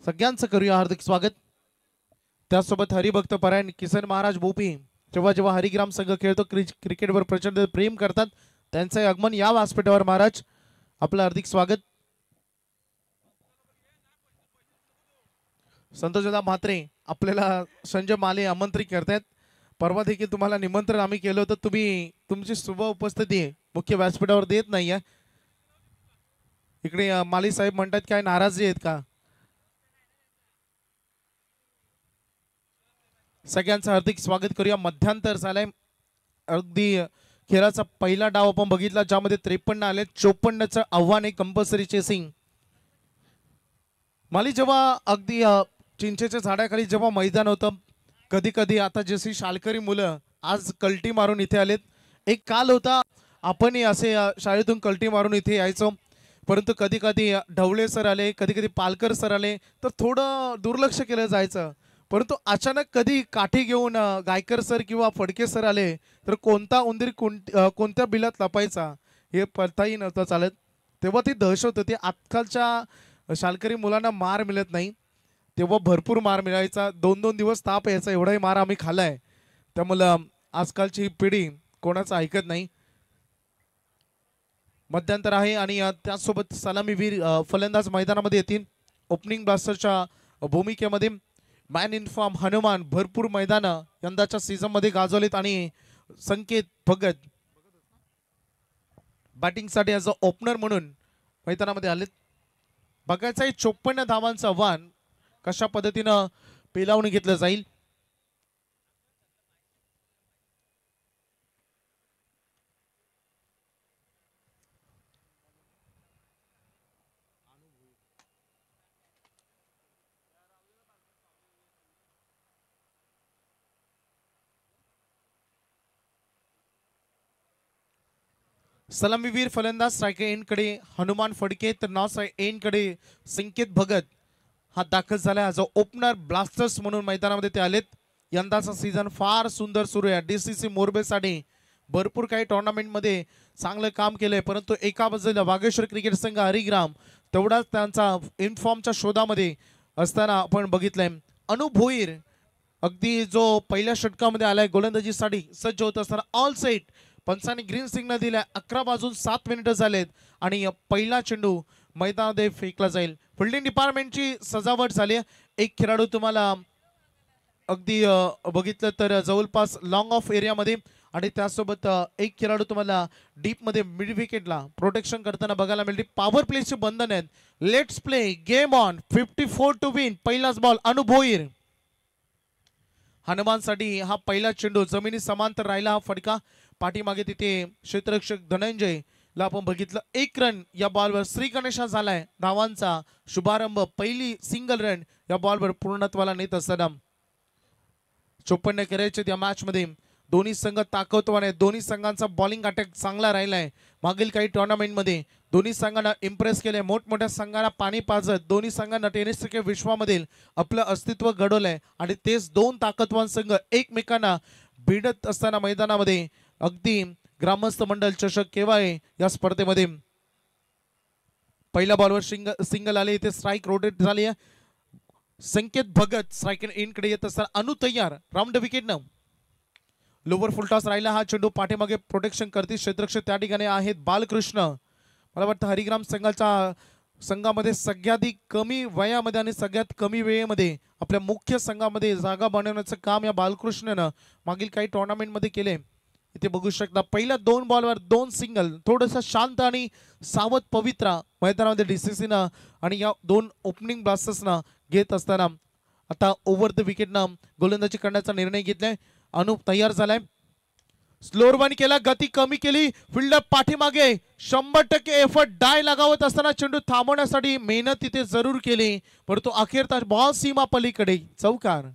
सगळ्यांचं करूया हार्दिक स्वागत. त्यासोबत हरिभक्त परायण किसन महाराज भोपी जेव्हा जेव्हा हरिग्राम संघ खेळतो क्रिकेटवर प्रचंड प्रेम करतात त्यांचे आगमन या व्यासपीठावर. महाराज आपलं हार्दिक स्वागत. संतोषदा म्हात्रे आपल्याला संजय माले आमंत्रित करतायत. परवा देखील तुम्हाला निमंत्रण आम्ही केलं होतं. तुम्ही तुमची शुभ उपस्थिती मुख्य व्यासपीठावर देत नाहीये. इकडे माली साहेब म्हणतात काय नाराजी आहेत का? सगळ्यांचं हार्दिक स्वागत करूया. मध्यांतर झालंय. अगदी खेळाचा पहिला डाव आपण बघितला ज्यामध्ये 53 आले, 54चं आव्हान आहे कंपल्सरी चेसिंग. माली जेव्हा अगदी चिंचेच्या झाडाखाली जेव्हा मैदान होतं, कधी कधी आता जशी शाळकरी मुलं आज कल्टी मारून इथे आलेत. एक काल होता आपणही असे शाळेतून कल्टी मारून इथे यायचो, परंतु कधी कधी ढवळे सर आले, कधी कधी पालकर सर आले तर थोडं दुर्लक्ष केलं जायचं. परंतु अचानक कधी काठी घेऊन गायकर सर किंवा फडके सर आले तर कोणता उंदीर कोणत्या बिलात लपायचा हे पळताही नव्हतं चालत. तेव्हा ती दहशत होती. आजकालच्या शाळकरी मुलांना मार मिळत नाही, तेव्हा भरपूर मार मिळायचा. 2-2 दिवस ताप यायचा, एवढाही मार आम्ही खाल्लाय. त्यामुळं आजकालची पिढी कोणाचं ऐकत नाही. मध्यंतर आहे आणि त्याचसोबत सलामीवीर फलंदाज मैदानामध्ये येतील ओपनिंग ब्लास्टरच्या भूमिकेमध्ये. मॅन इन फॉर्म हनुमान भरपूर मैदानं यंदाच्या सीझनमध्ये गाजवलीत आणि संकेत भगत बॅटिंगसाठी ॲज अ ओपनर म्हणून मैदानामध्ये आलेत. बघायचं आहे 54 धावांचं आव्हान कशा पद्धतीनं पेलावून घेतलं जाईल. सलामीवीर फलंदाज स्ट्रायकर एंडकडे हनुमान फडके तर नॉन स्ट्रायकर एंडकडे संकेत भगत हा दाखल झाला. ॲज अ ओपनर ब्लास्टर्स म्हणून मैदानामध्ये ते आलेत. यंदाचा सीझन फार सुंदर सुरू आहे. DCC मोरबेसाठी भरपूर काही टुर्नामेंटमध्ये चांगलं काम केलंय, परंतु एका बाजूला वागेश्वर क्रिकेट संघ हरिग्राम तेवढाच त्यांचा इनफॉर्मच्या शोधामध्ये असताना आपण बघितलंय. अनु भोईर अगदी जो पहिल्या षटकामध्ये आलाय गोलंदाजीसाठी सज्ज होत असताना ऑल सेट पंचांनी ग्रीन सिग्नल दिलाय. 11 वाजून 7 मिनिटं झालेत आणि पहिला चेंडू मैदानामध्ये फेकला जाईल. फिल्डिंग डिपार्टमेंटची सजावट झाली. एक खेळाडू तुम्हाला अगदी बघितलं तर जवळपास लॉंग ऑफ एरियामध्ये आणि त्यासोबत एक खेळाडू तुम्हाला डीपमध्ये मिड विकेटला प्रोटेक्शन करताना बघायला मिळते. पॉवर प्लेचे बंधन आहेत. Let's play game on 54 to win. पहिलाच बॉल अनु भोईर. हनुमानसाठी हा पहिला चेंडू जमिनी समांतर राहिला. हा फटका पाठीमागे तिथे क्षेत्ररक्षक धनंजय ला आपण बघितलं. 1 रन या बॉलवर श्री गणेशा झालाय. धावांचा शुभारंभ पहिली सिंगल रन या बॉलवर पूर्णत्वाला नेत असताना 54 करायचे या मॅच मध्ये. दोन्ही संघ ताकदवान आहेत. दोन्ही संघांचा बॉलिंग अटॅक चांगला राहिलाय. मागील काही टुर्नामेंटमध्ये दोन्ही संघांना इम्प्रेस केले. मोठमोठ्या संघांना पाणी पाजत दोन्ही संघांना टेनिस क्रिकेट विश्वामधील आपलं अस्तित्व घडवलंय आणि तेच दोन ताकदवान संघ एकमेकांना भिडत असताना मैदानामध्ये अगदी ग्रामस्थ मंडल चषक केव्हा आहे या स्पर्धेमध्ये पहिल्या बॉलवर सिंगल आले. इथे स्ट्राईक रोटेट झाली आहे. संकेत भगत स्ट्राईक इनकडे येत असताना अनु तयार राऊंड विकेट न लोवर फुलटॉस राहिला. हा चेंडू पाठीमागे प्रोटेक्शन करतील क्षेत्ररक्षक त्या ठिकाणी आहेत बालकृष्ण. मला वाटतं हरिग्राम संघामध्ये सगळ्यात कमी वयामध्ये आणि सगळ्यात कमी वेळेमध्ये आपल्या मुख्य संघामध्ये जागा बनवण्याचं काम या बालकृष्णनं मागील काही टुर्नामेंटमध्ये केले. इथे बघू शकता पहिल्या 2 बॉलवर 2 सिंगल. थोडंसं शांत आणि सावध पवित्रा मैदानामध्ये DCCनं आणि या 2 ओपनिंग ब्लास्टर्सना घेत असताना आता ओव्हर द विकेटनं गोलंदाजी करण्याचा निर्णय घेतलाय. अनु तयार झालाय. स्लोअर वन केला, गती कमी केली. फिल्डर पाठीमागे 100% एफर्ट डाय लगावत असताना चेंडू थांबवण्यासाठी मेहनत तिथे जरूर केली, परंतु अखेर बॉल सीमा पलीकडे चौकार.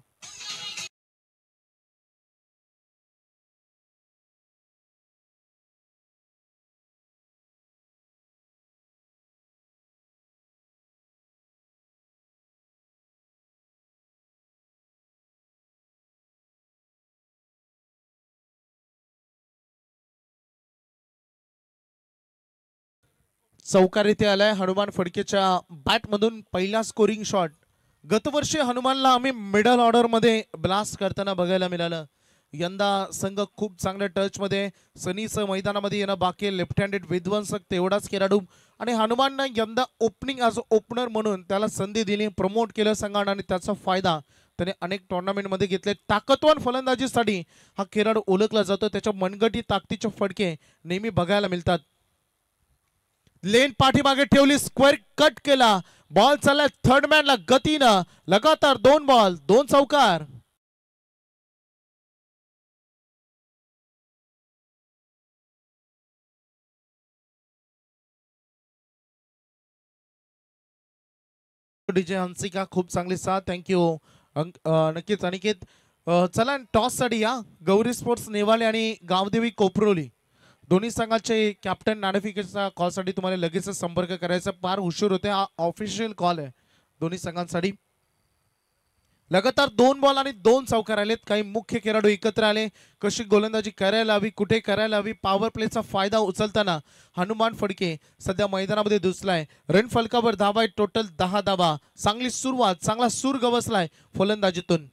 चौकार इथे आलाय हनुमान फडकेच्या बॅटमधून पहिला स्कोरिंग शॉट. गतवर्षी हनुमानला आम्ही मिडल ऑर्डरमध्ये ब्लास्ट करताना बघायला मिळालं. यंदा संघ खूप चांगल्या टचमध्ये सनीचं मैदानामध्ये येणं बाकी. लेफ्ट हँडेड विध्वंसक तेवढाच खेळाडू आणि हनुमाननं यंदा ओपनिंग ॲज ओपनर म्हणून त्याला संधी दिली, प्रमोट केलं संघानं आणि त्याचा फायदा त्याने अनेक टुर्नामेंटमध्ये घेतले. ताकदवान फलंदाजीसाठी हा खेळाडू ओळखला जातो. त्याच्या मनगटी ताकदीचे फडके नेहमी बघायला मिळतात. लेन पाठीमागे ठेवली, स्क्वेअर कट केला, बॉल चालला थर्ड मॅनला गतीनं. लगातार 2 बॉल 2 चौकार. डीजे हंसिका खूप चांगली साथ, थँक्यू. नक्कीच अनिकेत. चला टॉस साठी या गौरी स्पोर्ट्स नेवाले आणि गावदेवी कोपरोली दोन्ही संघाचे कॅप्टन नाणेफेकीच्या कॉलसाठी तुम्हाला लगेच संपर्क करायचा, फार उशीर होते, हा ऑफिशियल कॉल आहे दोन्ही संघांसाठी. लगातार 2 बॉल आणि 2 चौकार आलेत. काही मुख्य खेळाडू एकत्र आले, कशी गोलंदाजी करायला हवी, कुठे करायला हवी, पॉवर प्लेचा फायदा उचलताना हनुमान फडके सध्या मैदानामध्ये दुसलाय. रन फलकावर धावा आहे, टोटल 10 धावा. चांगली सुरुवात, चांगला सूर गवसलाय फलंदाजीतून.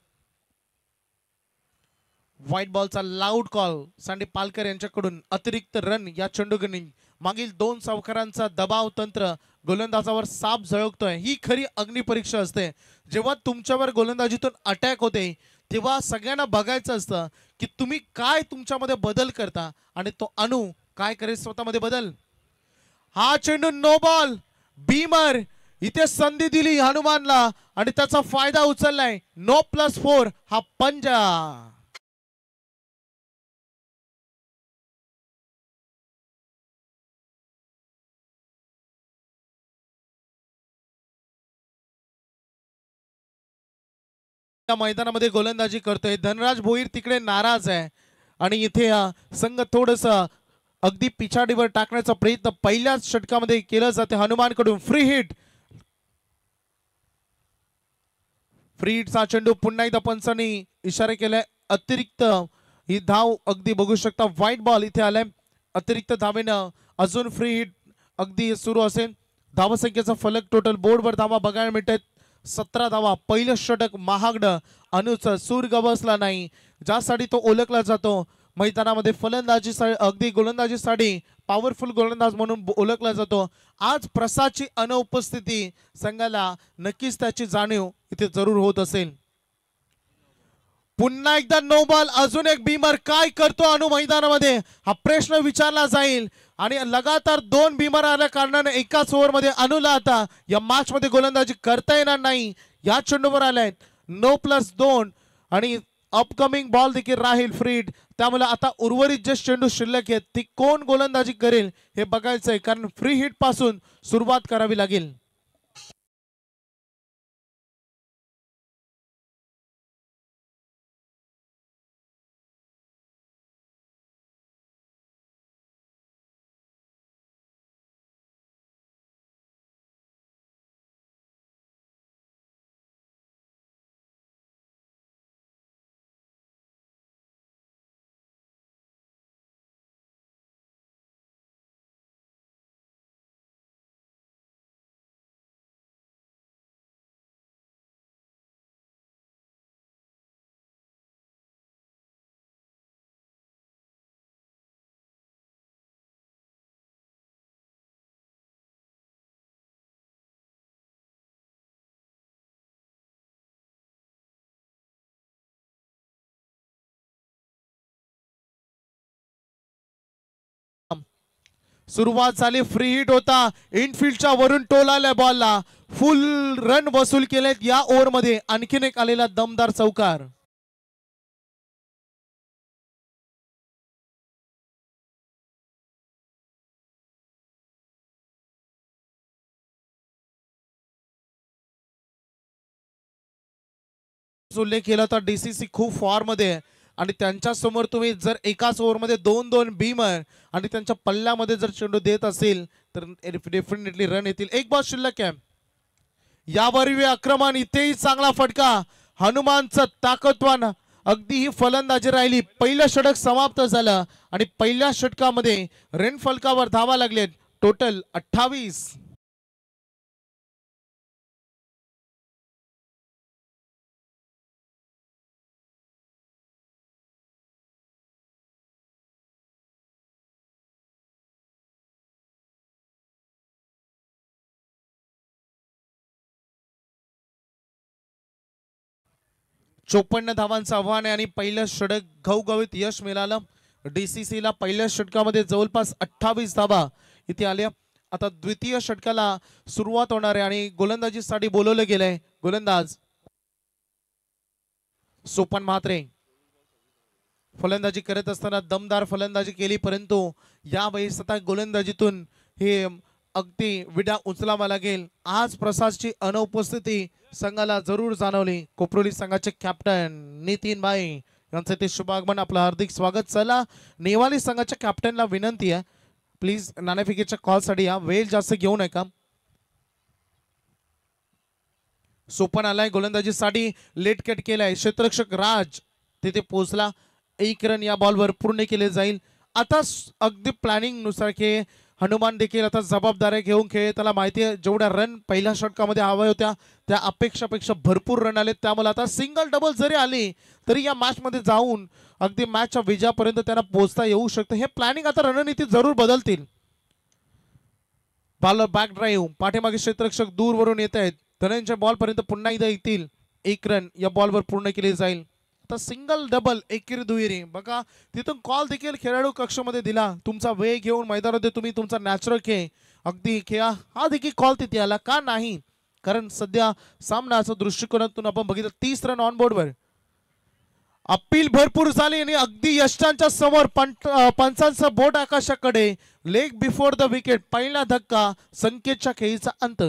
व्हाईट बॉलचा लाऊड कॉल सांडी पालकर यांच्याकडून. अतिरिक्त रन या चेंडूगणी. मागील 2 चौकारांचा दबाव तंत्र गोलंदाजावर साप झळकतोय. ही खरी अग्निपरीक्षा असते. जेव्हा तुमच्यावर गोलंदाजीतून अटॅक होते तेव्हा सगळ्यांना बघायचं असतं की तुम्ही काय तुमच्यामध्ये बदल करता आणि तो अनु काय करेल स्वतःमध्ये बदल. हा चेंडू नो बॉल. बीमर इथे संधी दिली हनुमानला आणि त्याचा फायदा उचललाय. नो +4 हा पंजा. या मैदानामध्ये गोलंदाजी करतोय धनराज भोईर, तिकडे नाराज आहे आणि इथे संघ थोडस अगदी पिछाडीवर टाकण्याचा प्रयत्न पहिल्याच षटकामध्ये केला जाते हनुमानकडून. Free hit. फ्री हिटचा चेंडू पुन्हा एकदा पंचांनी इशारा केलाय. अतिरिक्त ही धाव अगदी बघू शकता. व्हाईट बॉल इथे आलाय. अतिरिक्त धावेनं अजून फ्री हिट अगदी सुरू असेल. धावसंख्येचा फलक टोटल बोर्डवर धावा बघायला मिळतात 17 धावा. पहिलं षटक महागडं. अनुचा सूर गवसला नाही, ज्यासाठी तो ओळखला जातो मैदानामध्ये फलंदाजी अगदी गोलंदाजीसाठी पॉवरफुल गोलंदाज म्हणून ओळखला जातो. आज प्रसादची अनुपस्थिती संघाला नक्कीच त्याची जाणीव इथे जरूर होत असेल. पुन्हा एकदा नो बॉल. अजून एक बीमर. काय करतो अनु मैदानामध्ये हा प्रश्न विचारला जाईल आणि लगातार 2 बीमर आल्या कारणाने एकाच ओव्हरमध्ये अनुला आता या मॅच मध्ये गोलंदाजी करता येणार नाही. या चेंडूवर आलाय नो +2 आणि अपकमिंग बॉल देखील राहील फ्री हिट. त्यामुळे आता उर्वरित जे चेंडू शिल्लक आहेत ती कोण गोलंदाजी करेल हे बघायचंय, कारण फ्री हिट पासून सुरुवात करावी लागेल. सुरुवात झाली. फ्री हिट होता. इनफिल्डच्या वरून टोल आल्या बॉलला. फुल रन वसूल केलेत या ओव्हर मध्ये. आणखीन एक आलेला दमदार चौकार. उल्लेख केला तर डीसीसी खूप फॉर्म मध्ये आणि त्यांच्या समोर तुम्ही जर एकाच ओव्हरमध्ये 2-2 बीमर आणि त्यांच्या पल्ल्यामध्ये जर चेंडू देत असेल तर डेफिनेटली रन येतील. एक बॉल शिल्लक आहे. यावरही आक्रमण. इथेही चांगला फटका. हनुमानचं ताकदवान अगदी ही फलंदाजी राहिली. पहिलं षटक समाप्त झालं आणि पहिल्या षटकामध्ये रन फलकावर धावा लागलेत टोटल 28. चोपन्न धावांचं आव्हान आहे आणि पहिलं षटक घवघवीत यश मिळालं डीसीसीला. पहिल्या षटकामध्ये जवळपास 28 धावा इथे आल्या. आता द्वितीय षटकाला सुरुवात होणार आहे आणि गोलंदाजीसाठी बोलवलं गेलंय गोलंदाज सोपन म्हात्रे. फलंदाजी करत असताना दमदार फलंदाजी केली, परंतु यावेळी सतत गोलंदाजीतून हे अगदी विडा उचलावा लागेल. आज प्रसादची अनुपस्थिती संघाला जरूर जाणवली. कोपरोली संघाचे कॅप्टन नितीन भाई यांचे ते शुभागमन, आपलं हार्दिक स्वागत. चला नेवाली संघाच्या कॅप्टनला विनंती आहे, प्लीज नाणेफेकीच्या कॉलसाठी या, वेळ जास्त घेऊ नका. सोपन आलाय गोलंदाजीसाठी, लेट कट केलाय. क्षेत्ररक्षक राज तिथे पोहोचला. 1 रन या बॉलवर पूर्ण केले जाईल. आता अगदी प्लॅनिंग नुसार खेळ. हनुमान देखील आता जबाबदाऱ्या घेऊन खेळ. त्याला माहिती आहे जेवढ्या रन पहिल्या षटकामध्ये हव्या होत्या त्या अपेक्षापेक्षा भरपूर रन आले. त्यामुळे आता सिंगल डबल जरी आली तरी या मॅच मध्ये जाऊन अगदी मॅचच्या विजयापर्यंत त्यांना पोहोचता येऊ शकतं. हे प्लॅनिंग आता रणनीती जरूर बदलतील. बॉलर बॅक ड्राईव्ह, पाठीमागे क्षेत्ररक्षक दूरवरून येत आहेत. धनंजय बॉल पर्यंत पुन्हा एकदा येतील. 1 रन या बॉलवर पूर्ण केले जाईल. आता सिंगल डबल एकेरी दुहेरी बघा, तिथून कॉल देखील खेळाडू कक्षामध्ये दिला. तुमचा वेळ घेऊन मैदानामध्ये तुम्ही तुमचा नॅचरल खेळ अगदी खेळा, हा देखील कॉल तिथे आला. का नाही, कारण सध्या सामनाच्या दृष्टिकोनातून आपण बघितलं 30 रन ऑन बोर्डवर. अपील भरपूर झाली आणि अगदी यष्टांच्या समोर पंचांचं बोट आकाशाकडे. लेग बिफोर द विकेट, पहिला धक्का, संकेतच्या खेळीचा अंत.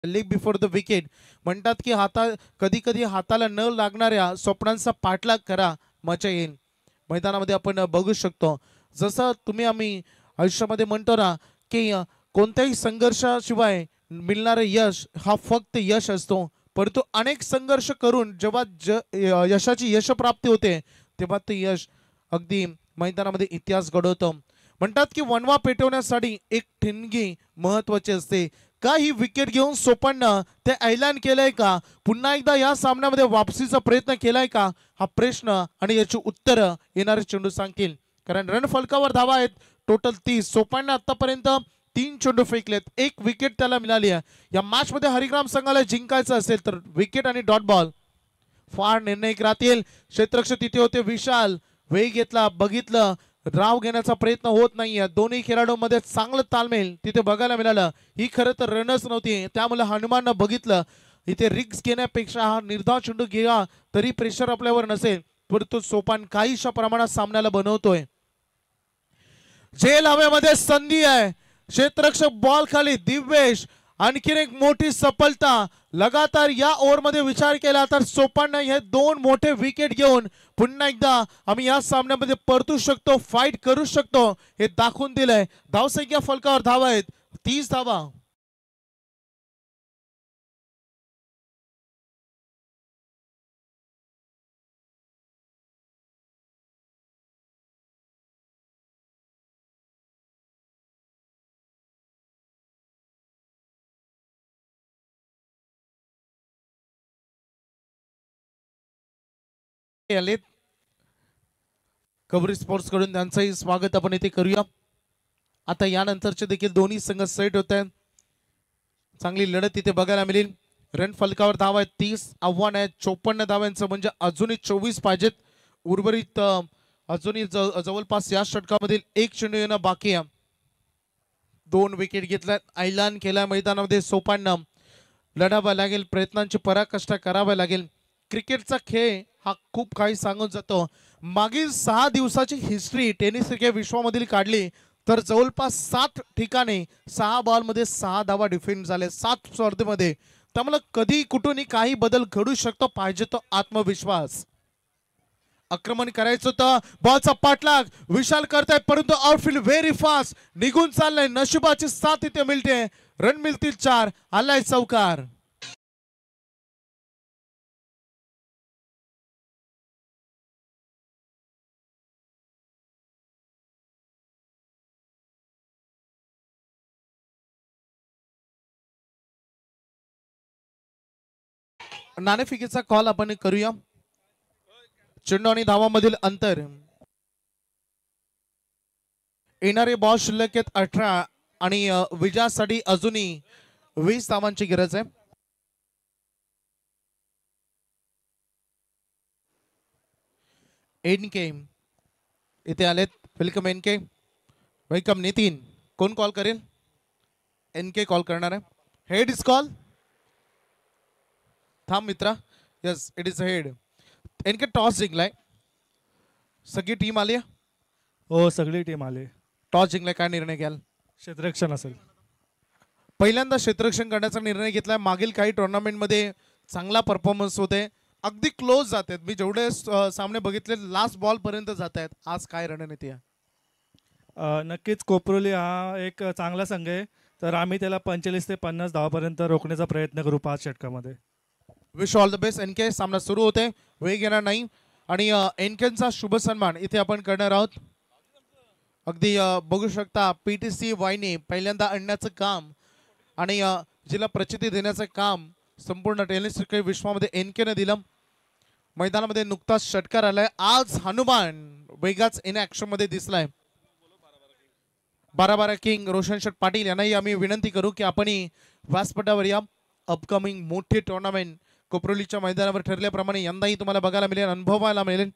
लेग बिफोर द विकेट म्हणतात की कधी कधी हाताला न लागणाऱ्या स्वप्नांचा पाठलाग करा, मजा येईल. मैदानामध्ये आपण बघू शकतो जसं तुम्ही आम्ही आयुष्यामध्ये म्हणतो ना की कोणत्याही संघर्षाशिवाय मिळणारे यश हा फक्त यश असतो, परंतु अनेक संघर्ष करून जेव्हा यशाची यशप्राप्ती होते तेव्हा ते यश अगदी मैदानामध्ये इतिहास घडवतो. म्हणतात की वनवा पेटवण्यासाठी एक ठिणगी महत्वाची असते. का ही विकेट घेऊन सोपणनं ते ऐलान केलंय का, पुन्हा एकदा या सामन्यामध्ये वापसीचा प्रयत्न केलाय का, हा प्रश्न आणि याची उत्तरं येणारे चेंडू सांगतील. कारण रन फलकावर धावा आहेत टोटल 30. सोपणनं आतापर्यंत 3 चेंडू फेकलेत, 1 विकेट त्याला मिळाली आहे. या मॅच मध्ये हरिग्राम संघाला जिंकायचं असेल तर विकेट आणि डॉट बॉल फार निर्णायक राहतील. क्षेत्ररक्षक तिथे होते विशाल, वेग घेतला, बघितलं राव घेण्याचा प्रयत्न होत नाहीये. दोन्ही खेळाडूंमध्ये चांगलं तालमेल तिथे बघायला मिळालं. ही खरं तर रनच नव्हती, त्यामुळे हनुमाननं बघितलं इथे रिक्स घेण्यापेक्षा हा निर्धाव चेंडू घ्या तरी प्रेशर आपल्यावर नसेल, परंतु सोपान काहीशा प्रमाणात सामन्याला बनवतोय. झेल हवेमध्ये संधी आहे. क्षेत्ररक्षक बॉल खाली, दिव्येश आणखीन एक मोठी सफलता. लगातार या ओव्हरमध्ये विचार केला तर सोपाननं हे 2 मोठे विकेट घेऊन पुन्हा एकदा आम्ही या सामन्यामध्ये परतू शकतो, फाईट करू शकतो हे दाखवून दिलंय. धावसंख्या फलकावर धावा आहेत 30 धावा. आलेत कबरी स्पोर्ट्स कडून, त्यांचंही स्वागत आपण इथे करूया. आता यानंतरचे देखील दोन्ही संघ सेट होत आहेत. चांगली लढत तिथे बघायला मिळेल. रन फलकावर धावा आहेत 30, आव्हान आहे 54 धावांचं, म्हणजे अजूनही 24 पाहिजेत. उर्वरित अजूनही जवळपास या षटकामधील 1 चेंडू येणं बाकी आहे. 2 विकेट घेतल्यात, ऐलान केला मैदानामध्ये. सोपाननं लढावं लागेल, प्रयत्नांची पराकाष्ठा करावी लागेल. क्रिकेटचा खेळ हा खूप काही सांगून जातो. मागील 6 दिवसाची हिस्ट्री टेनिस क्रिकेट विश्वामधील काढली तर जवळपास 7 ठिकाणी 6 बॉलमध्ये 6 धावा डिफेंड झाले 7 स्पर्धेमध्ये. त्यामुळे कधी कुठूनही काही बदल घडू शकतो, पाहिजे तो आत्मविश्वास. आक्रमण करायचं होतं, बॉलचा पाठलाग विशाल करतायत, परंतु आउटफील्ड व्हेरी फास्ट निघून चाललंय. नशिबाची साथ इथे मिळते, रन मिळतील 4. आलाय चौकार. नाणेफेकीचा कॉल आपण करूया. चेंडू आणि धावामधील अंतर. येणारे बॉल शिल्लक आहेत 18 आणि विजयासाठी अजूनही 20 धावांची गरज आहे. एनके इथे आलेत. Welcome NK. वेलकम नितीन. कोण कॉल करेल? एनके कॉल करणार आहे. Head is call. थांब मित्रा. Yes it is head. NK toss जिंकलाय. सगळी टीम आली. हो सगळी टीम आली. टॉस जिंकलाय. काय निर्णय घ्याल? क्षेत्ररक्षण असेल. पहिल्यांदा क्षेत्ररक्षण करण्याचा निर्णय घेतलाय. मागील काही टुर्नामेंटमध्ये चांगला परफॉर्मन्स होते. अगदी क्लोज जात आहेत. मी जेवढे सामने बघितले लास्ट बॉल पर्यंत जात आहेत. आज काय रणनीती आहे? नक्कीच कोपरोली हा एक चांगला संघ आहे, तर आम्ही त्याला 45 ते 50 धावापर्यंत रोखण्याचा प्रयत्न करू 5 षटकामध्ये. Wish all the best NK. सामना सुरू होते. वेग येणार नाही आणि एनकेचा शुभ सन्मान इथे आपण करणार आहोत. अगदी बघू शकता पीटीसी वाहिनी पहिल्यांदा आणण्याचं काम आणि जिला प्रचिती देण्याचं काम संपूर्ण टेनिस क्रिकेट विश्वामध्ये एनकेने दिलं. मैदानामध्ये नुकताच षटकार आलाय. आज हनुमान वेगाच इन ऍक्शन मध्ये दिसलाय. 12-12 किंग रोशन शेठ पाटील यांनाही आम्ही विनंती करू की आपण व्यासपीठावर या. अपकमिंग मोठी टुर्नामेंट कोपरोलीच्या मैदानावर ठरल्याप्रमाणे यंदाही तुम्हाला बघायला मिळेल, अनुभवायला मिळेल.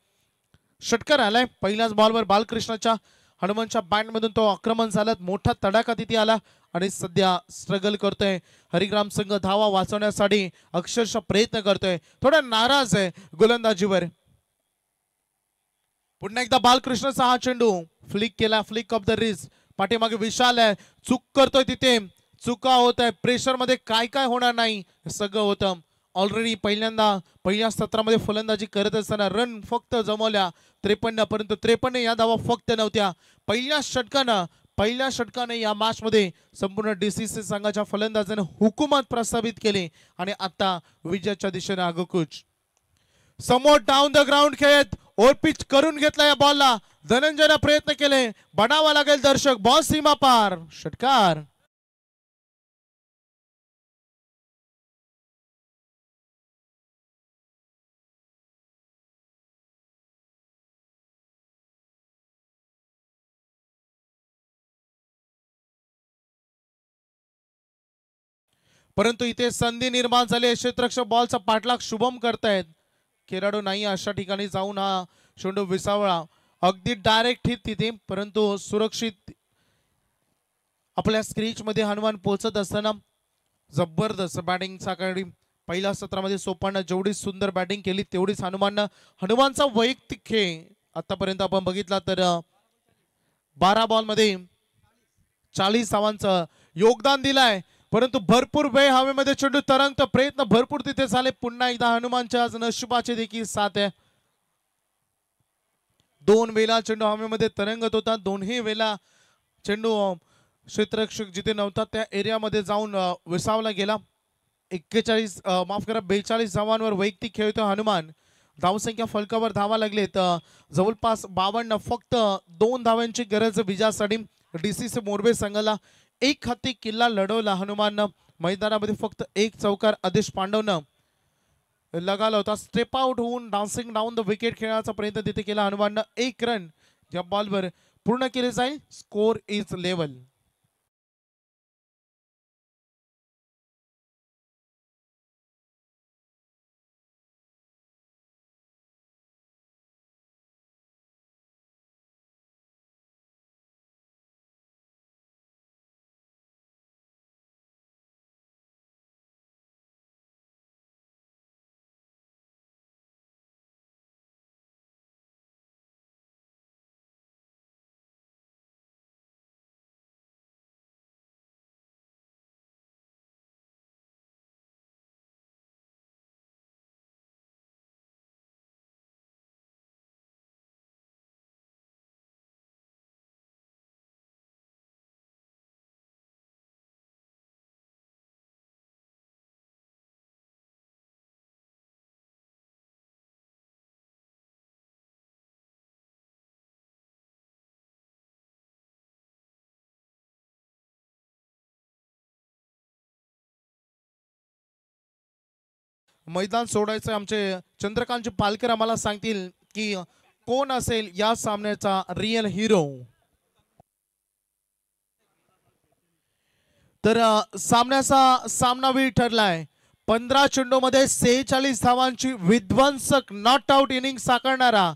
षटकार आलाय. पहिल्याच बॉलवर बालकृष्णाच्या हनुमानच्या बॅटमधून तो आक्रमण झालं. मोठा तडाखा तिथे आला आणि सध्या स्ट्रगल करतोय. हरिग्राम संघ धावा वाचवण्यासाठी अक्षरशः प्रयत्न करतोय. थोडा नाराज आहे गोलंदाजीवर. पुन्हा एकदा बालकृष्णचा हा चेंडू फ्लिक केला. Flick of the wrist. पाठीमागे विशाल आहे. चूक करतोय तिथे. चुका होत आहे. प्रेशर मध्ये काय काय होणार नाही सगळं होतं. ऑलरेडी पहिल्या सत्रामध्ये फलंदाजी करत असताना रन फक्त जमवल्या 53, परंतु 53 या धावा फक्त नव्हत्या. पहिल्या षटकाने या मॅच मध्ये संपूर्ण डीसीसी संघाच्या फलंदाजाने हुकूमत प्रस्थापित केली आणि आता विजयाच्या दिशेने आगोकूच. समोर डाऊन द ग्राउंड खेळत ओव्हर पिच करून घेतला. या बॉलला धनंजयने प्रयत्न केले. बनावा लागेल दर्शक. बॉल सीमा पार. षटकार. परंतु इथे संधी निर्माण झाली. क्षेत्ररक्षक बॉलचा पाठलाग शुभम करतायत. खेळाडू नाही अशा ठिकाणी जाऊन हा चेंडू विसावळा. अगदी डायरेक्ट हिट तिथे, परंतु सुरक्षित आपल्या स्क्रीच मध्ये हनुमान पोहोचत असताना जबरदस्त बॅटिंग सकाळी पहिल्या सत्रामध्ये सोपानं जेवढी सुंदर बॅटिंग केली तेवढीच हनुमानचा वैयक्तिक खेळ आतापर्यंत आपण बघितला तर 12 बॉल मध्ये 40 धावांचं योगदान दिलाय. परंतु भरपूर वेळ हवेमध्ये चेंडू तरंगतो. प्रयत्न भरपूर तिथे झाले. पुन्हा एकदा हनुमानच्या आज नशिबाची देखील साथ आहे. 2 वेळा चेंडू हवेमध्ये तरंगत होता. दोन्ही वेळा चेंडू क्षेत्ररक्षक जिथे नव्हता त्या एरियामध्ये जाऊन विसावला गेला. 42 धावांवर वैयक्तिक खेळतो हनुमान. धावसंख्या फलकावर धावा लागलेत जवळपास 52. फक्त 2 धावांची गरज विजयासाठी. डीसीसी मोरबे संघाला एक हाती किल्ला लढवला हनुमाननं. मैदानामध्ये फक्त एक चौकार आदेश पांडवनं लगाला होता. स्टेप आउट होऊन डान्सिंग डाऊन द विकेट खेळण्याचा प्रयत्न तिथे केला हनुमाननं. 1 रन या बॉलवर पूर्ण केले जाईल. Score is level. मैदान सोडायचं. आमचे चंद्रकांतचे पालकर आम्हाला सांगतील की कोण असेल या सामन्याचा रिअल हिरो. तर सामन्याचा सामनावीर ठरलाय. 15 चेंडूमध्ये 46 धावांची विध्वंसक नॉट आउट इनिंग साकारणारा